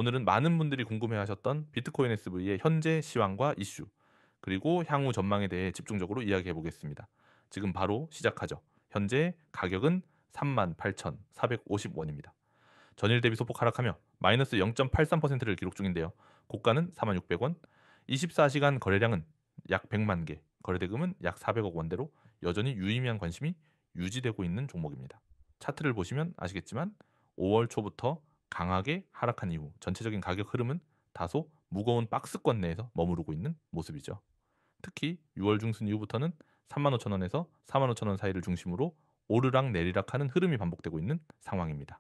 오늘은 많은 분들이 궁금해하셨던 비트코인 SV의 현재 시황과 이슈, 그리고 향후 전망에 대해 집중적으로 이야기해 보겠습니다. 지금 바로 시작하죠. 현재 가격은 38,450원입니다. 전일 대비 소폭 하락하며 마이너스 0.83%를 기록 중인데요. 고가는 46,600원, 24시간 거래량은 약 100만 개, 거래대금은 약 400억 원대로 여전히 유의미한 관심이 유지되고 있는 종목입니다. 차트를 보시면 아시겠지만 5월 초부터 강하게 하락한 이후 전체적인 가격 흐름은 다소 무거운 박스권 내에서 머무르고 있는 모습이죠. 특히 6월 중순 이후부터는 35,000원에서 45,000원 사이를 중심으로 오르락 내리락하는 흐름이 반복되고 있는 상황입니다.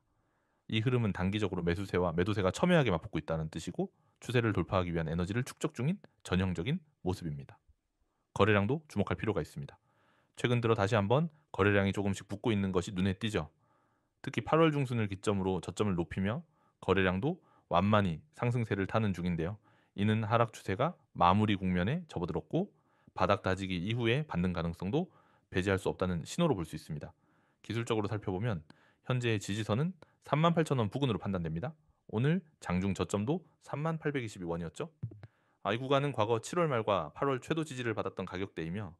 이 흐름은 단기적으로 매수세와 매도세가 첨예하게 맞붙고 있다는 뜻이고 추세를 돌파하기 위한 에너지를 축적 중인 전형적인 모습입니다. 거래량도 주목할 필요가 있습니다. 최근 들어 다시 한번 거래량이 조금씩 붙고 있는 것이 눈에 띄죠. 특히 8월 중순을 기점으로 저점을 높이며 거래량도 완만히 상승세를 타는 중인데요. 이는 하락 추세가 마무리 국면에 접어들었고 바닥 다지기 이후에 반등 가능성도 배제할 수 없다는 신호로 볼 수 있습니다. 기술적으로 살펴보면 현재의 지지선은 38,000원 부근으로 판단됩니다. 오늘 장중 저점도 38,822원이었죠. 이 구간은 과거 7월 말과 8월 최도 지지를 받았던 가격대이며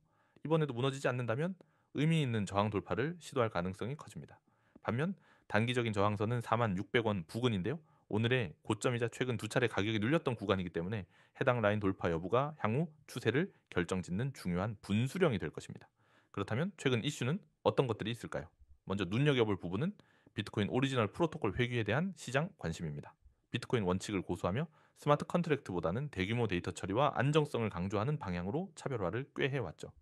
이번에도 무너지지 않는다면 의미 있는 저항 돌파를 시도할 가능성이 커집니다. 반면 단기적인 저항선은 46,600원 부근인데요. 오늘의 고점이자 최근 두 차례 가격이 눌렸던 구간이기 때문에 해당 라인 돌파 여부가 향후 추세를 결정짓는 중요한 분수령이 될 것입니다. 그렇다면 최근 이슈는 어떤 것들이 있을까요? 먼저 눈여겨볼 부분은 비트코인 오리지널 프로토콜 회귀에 대한 시장 관심입니다. 비트코인 원칙을 고수하며 스마트 컨트랙트보다는 대규모 데이터 처리와 안정성을 강조하는 방향으로 차별화를 꽤 해왔죠.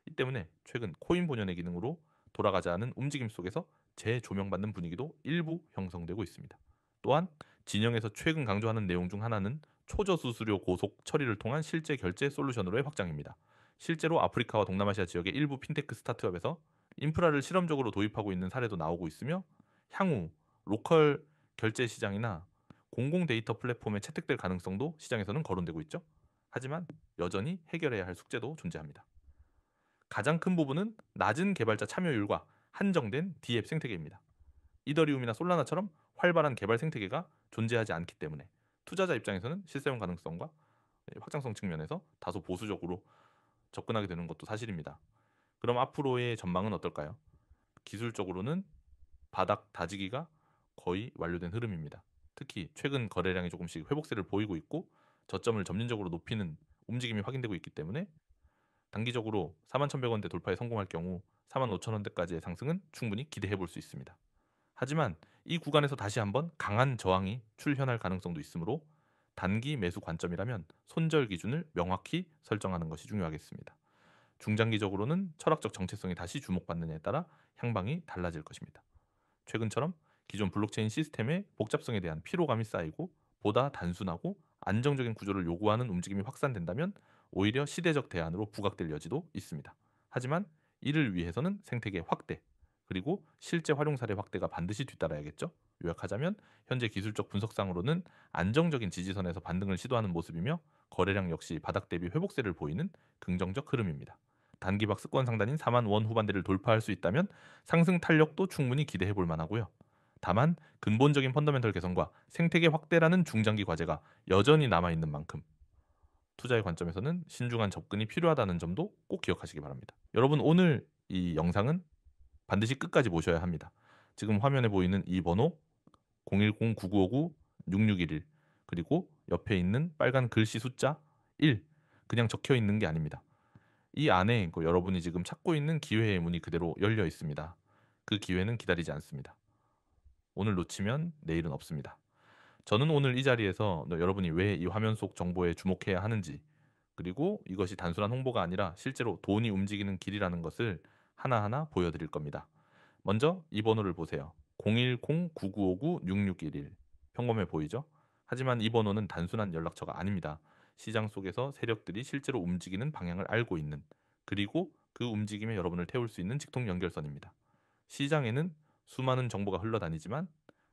이 때문에 최근 코인 본연의 기능으로 돌아가자 하는 움직임 속에서 재조명받는 분위기도 일부 형성되고 있습니다. 또한 진영에서 최근 강조하는 내용 중 하나는 초저수수료 고속 처리를 통한 실제 결제 솔루션으로의 확장입니다. 실제로 아프리카와 동남아시아 지역의 일부 핀테크 스타트업에서 인프라를 실험적으로 도입하고 있는 사례도 나오고 있으며 향후 로컬 결제 시장이나 공공 데이터 플랫폼에 채택될 가능성도 시장에서는 거론되고 있죠. 하지만 여전히 해결해야 할 숙제도 존재합니다. 가장 큰 부분은 낮은 개발자 참여율과 한정된 D앱 생태계입니다. 이더리움이나 솔라나처럼 활발한 개발 생태계가 존재하지 않기 때문에 투자자 입장에서는 실사용 가능성과 확장성 측면에서 다소 보수적으로 접근하게 되는 것도 사실입니다. 그럼 앞으로의 전망은 어떨까요? 기술적으로는 바닥 다지기가 거의 완료된 흐름입니다. 특히 최근 거래량이 조금씩 회복세를 보이고 있고 저점을 점진적으로 높이는 움직임이 확인되고 있기 때문에 단기적으로 41,100원대 돌파에 성공할 경우 45,000원대까지의 상승은 충분히 기대해 볼 수 있습니다. 하지만 이 구간에서 다시 한번 강한 저항이 출현할 가능성도 있으므로 단기 매수 관점이라면 손절 기준을 명확히 설정하는 것이 중요하겠습니다. 중장기적으로는 철학적 정체성이 다시 주목받느냐에 따라 향방이 달라질 것입니다. 최근처럼 기존 블록체인 시스템의 복잡성에 대한 피로감이 쌓이고 보다 단순하고 안정적인 구조를 요구하는 움직임이 확산된다면 오히려 시대적 대안으로 부각될 여지도 있습니다. 하지만 이를 위해서는 생태계 확대, 그리고 실제 활용 사례 확대가 반드시 뒤따라야겠죠. 요약하자면 현재 기술적 분석상으로는 안정적인 지지선에서 반등을 시도하는 모습이며 거래량 역시 바닥 대비 회복세를 보이는 긍정적 흐름입니다. 단기 박스권 상단인 4만 원 후반대를 돌파할 수 있다면 상승 탄력도 충분히 기대해 볼 만하고요. 다만 근본적인 펀더멘털 개선과 생태계 확대라는 중장기 과제가 여전히 남아 있는 만큼 투자의 관점에서는 신중한 접근이 필요하다는 점도 꼭 기억하시기 바랍니다. 여러분, 오늘 이 영상은 반드시 끝까지 보셔야 합니다. 지금 화면에 보이는 이 번호 010-9959-6611, 그리고 옆에 있는 빨간 글씨 숫자 1, 그냥 적혀 있는 게 아닙니다. 이 안에 여러분이 지금 찾고 있는 기회의 문이 그대로 열려 있습니다. 그 기회는 기다리지 않습니다. 오늘 놓치면 내일은 없습니다. 저는 오늘 이 자리에서 여러분이 왜 이 화면 속 정보에 주목해야 하는지, 그리고 이것이 단순한 홍보가 아니라 실제로 돈이 움직이는 길이라는 것을 하나하나 보여드릴 겁니다. 먼저 이 번호를 보세요. 010-9959-6611. 평범해 보이죠? 하지만 이 번호는 단순한 연락처가 아닙니다. 시장 속에서 세력들이 실제로 움직이는 방향을 알고 있는, 그리고 그 움직임에 여러분을 태울 수 있는 직통 연결선입니다. 시장에는 수많은 정보가 흘러다니지만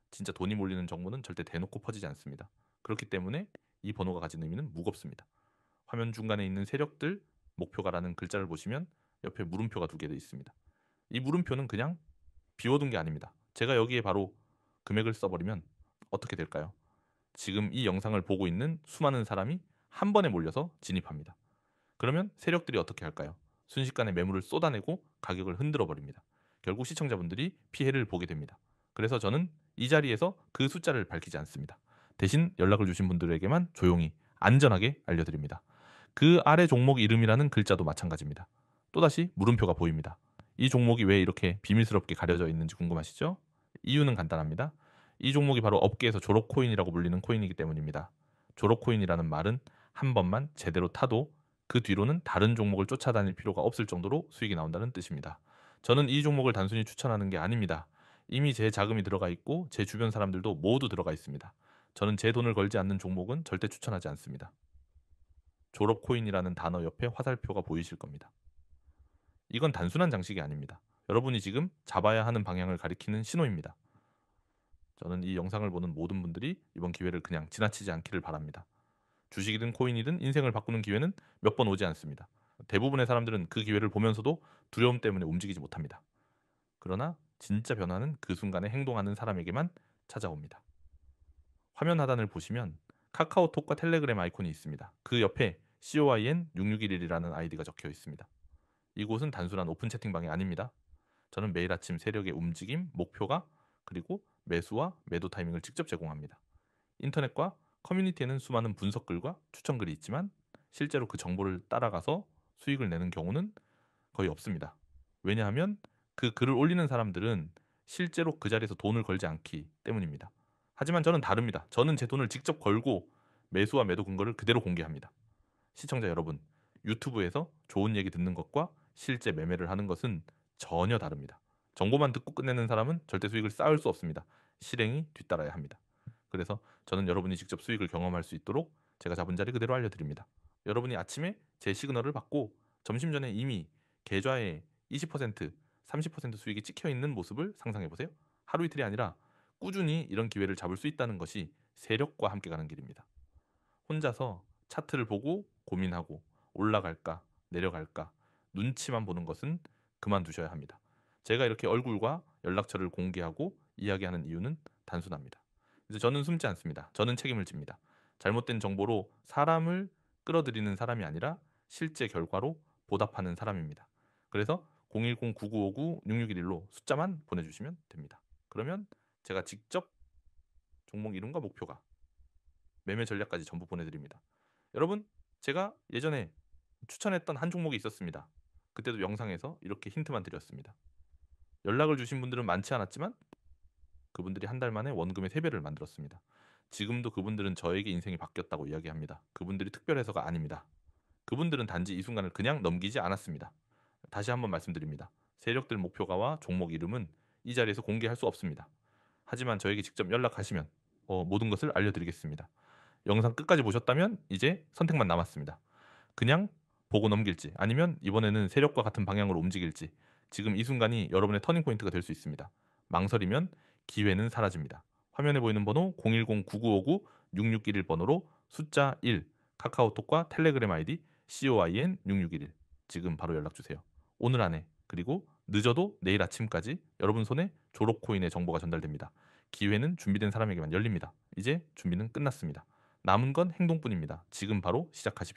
진짜 돈이 몰리는 정보는 절대 대놓고 퍼지지 않습니다. 그렇기 때문에 이 번호가 가진 의미는 무겁습니다. 화면 중간에 있는 세력들 목표가라는 글자를 보시면 옆에 물음표가 두 개 있습니다. 이 물음표는 그냥 비워둔 게 아닙니다. 제가 여기에 바로 금액을 써버리면 어떻게 될까요? 지금 이 영상을 보고 있는 수많은 사람이 한 번에 몰려서 진입합니다. 그러면 세력들이 어떻게 할까요? 순식간에 매물을 쏟아내고 가격을 흔들어 버립니다. 결국 시청자분들이 피해를 보게 됩니다. 그래서 저는 이 자리에서 그 숫자를 밝히지 않습니다. 대신 연락을 주신 분들에게만 조용히 안전하게 알려드립니다. 그 아래 종목 이름이라는 글자도 마찬가지입니다. 또다시 물음표가 보입니다. 이 종목이 왜 이렇게 비밀스럽게 가려져 있는지 궁금하시죠? 이유는 간단합니다. 이 종목이 바로 업계에서 졸업코인이라고 불리는 코인이기 때문입니다. 졸업코인이라는 말은 한 번만 제대로 타도 그 뒤로는 다른 종목을 쫓아다닐 필요가 없을 정도로 수익이 나온다는 뜻입니다. 저는 이 종목을 단순히 추천하는 게 아닙니다. 이미 제 자금이 들어가 있고 제 주변 사람들도 모두 들어가 있습니다. 저는 제 돈을 걸지 않는 종목은 절대 추천하지 않습니다. 졸업코인이라는 단어 옆에 화살표가 보이실 겁니다. 이건 단순한 장식이 아닙니다. 여러분이 지금 잡아야 하는 방향을 가리키는 신호입니다. 저는 이 영상을 보는 모든 분들이 이번 기회를 그냥 지나치지 않기를 바랍니다. 주식이든 코인이든 인생을 바꾸는 기회는 몇 번 오지 않습니다. 대부분의 사람들은 그 기회를 보면서도 두려움 때문에 움직이지 못합니다. 그러나 진짜 변화는 그 순간에 행동하는 사람에게만 찾아옵니다. 화면 하단을 보시면 카카오톡과 텔레그램 아이콘이 있습니다. 그 옆에 COIN6611이라는 아이디가 적혀 있습니다. 이곳은 단순한 오픈 채팅방이 아닙니다. 저는 매일 아침 세력의 움직임, 목표가 그리고 매수와 매도 타이밍을 직접 제공합니다. 인터넷과 커뮤니티에는 수많은 분석글과 추천글이 있지만 실제로 그 정보를 따라가서 수익을 내는 경우는 거의 없습니다. 왜냐하면 그 글을 올리는 사람들은 실제로 그 자리에서 돈을 걸지 않기 때문입니다. 하지만 저는 다릅니다. 저는 제 돈을 직접 걸고 매수와 매도 근거를 그대로 공개합니다. 시청자 여러분, 유튜브에서 좋은 얘기 듣는 것과 실제 매매를 하는 것은 전혀 다릅니다. 정보만 듣고 끝내는 사람은 절대 수익을 쌓을 수 없습니다. 실행이 뒤따라야 합니다. 그래서 저는 여러분이 직접 수익을 경험할 수 있도록 제가 잡은 자리 그대로 알려드립니다. 여러분이 아침에 제 시그널을 받고 점심 전에 이미 계좌에 20%, 30% 수익이 찍혀 있는 모습을 상상해 보세요. 하루 이틀이 아니라 꾸준히 이런 기회를 잡을 수 있다는 것이 세력과 함께 가는 길입니다. 혼자서 차트를 보고 고민하고 올라갈까 내려갈까 눈치만 보는 것은 그만두셔야 합니다. 제가 이렇게 얼굴과 연락처를 공개하고 이야기하는 이유는 단순합니다. 그래서 저는 숨지 않습니다. 저는 책임을 집니다. 잘못된 정보로 사람을 끌어들이는 사람이 아니라 실제 결과로 보답하는 사람입니다. 그래서 010-9959-6611로 숫자만 보내주시면 됩니다. 그러면 제가 직접 종목 이름과 목표가 매매 전략까지 전부 보내드립니다. 여러분, 제가 예전에 추천했던 한 종목이 있었습니다. 그때도 영상에서 이렇게 힌트만 드렸습니다. 연락을 주신 분들은 많지 않았지만 그분들이 한 달 만에 원금의 3배를 만들었습니다. 지금도 그분들은 저에게 인생이 바뀌었다고 이야기합니다. 그분들이 특별해서가 아닙니다. 그분들은 단지 이 순간을 그냥 넘기지 않았습니다. 다시 한번 말씀드립니다. 세력들 목표가와 종목 이름은 이 자리에서 공개할 수 없습니다. 하지만 저에게 직접 연락하시면 모든 것을 알려드리겠습니다. 영상 끝까지 보셨다면 이제 선택만 남았습니다. 그냥 보고 넘길지 아니면 이번에는 세력과 같은 방향으로 움직일지 지금 이 순간이 여러분의 터닝포인트가 될 수 있습니다. 망설이면 기회는 사라집니다. 화면에 보이는 번호 010-9959-6611번호로 숫자 1 카카오톡과 텔레그램 아이디 COIN6611 지금 바로 연락주세요. 오늘 안에 그리고 늦어도 내일 아침까지 여러분 손에 졸업코인의 정보가 전달됩니다. 기회는 준비된 사람에게만 열립니다. 이제 준비는 끝났습니다. 남은 건 행동뿐입니다. 지금 바로 시작하십시오.